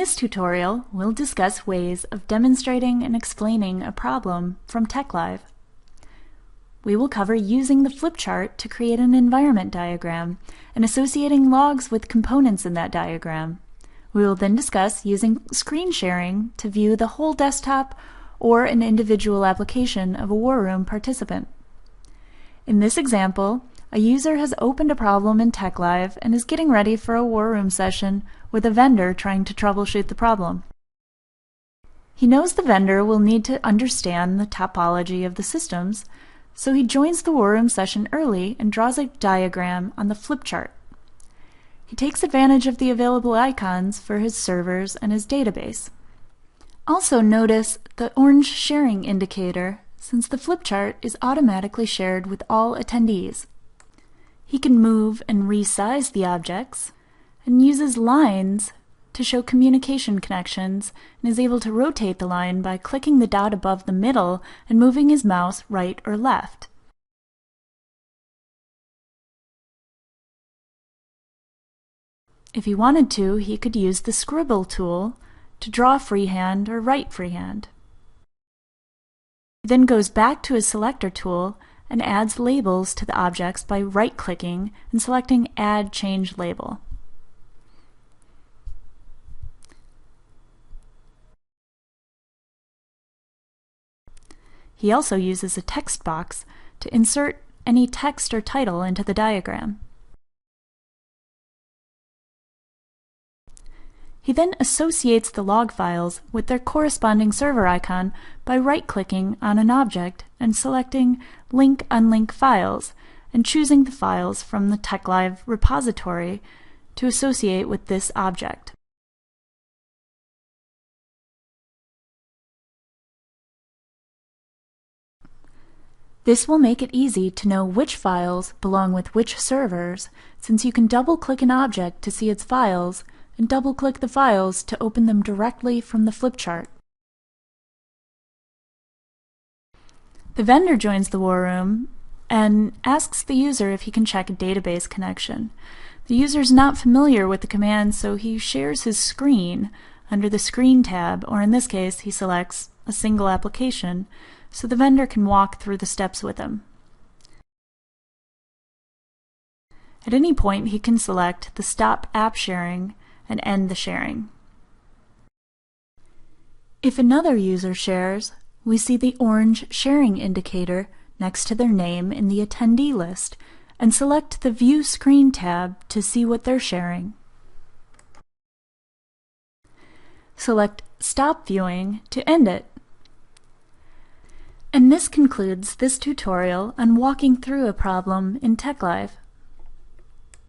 this tutorial, we'll discuss ways of demonstrating and explaining a problem from TechLive. We will cover using the flipchart to create an environment diagram and associating logs with components in that diagram. We will then discuss using screen sharing to view the whole desktop or an individual application of a war room participant. In this example, a user has opened a problem in TechLive and is getting ready for a war room session with a vendor trying to troubleshoot the problem. He knows the vendor will need to understand the topology of the systems, so he joins the war room session early and draws a diagram on the flipchart. He takes advantage of the available icons for his servers and his database. Also notice the orange sharing indicator, since the flipchart is automatically shared with all attendees. He can move and resize the objects, and uses lines to show communication connections, and is able to rotate the line by clicking the dot above the middle and moving his mouse right or left. If he wanted to, he could use the scribble tool to draw freehand or write freehand. He then goes back to his selector tool and adds labels to the objects by right-clicking and selecting Add Change Label. He also uses a text box to insert any text or title into the diagram. He then associates the log files with their corresponding server icon by right-clicking on an object and selecting Link Unlink Files and choosing the files from the TechLive repository to associate with this object. This will make it easy to know which files belong with which servers, since you can double-click an object to see its files and double-click the files to open them directly from the flipchart. The vendor joins the war room and asks the user if he can check a database connection. The user is not familiar with the command, so he shares his screen under the Screen tab, or in this case, he selects a single application, so the vendor can walk through the steps with him. At any point, he can select the Stop App Sharing and end the sharing. If another user shares, we see the orange sharing indicator next to their name in the attendee list and select the View Screen tab to see what they're sharing. Select Stop Viewing to end it. And this concludes this tutorial on walking through a problem in TechLive.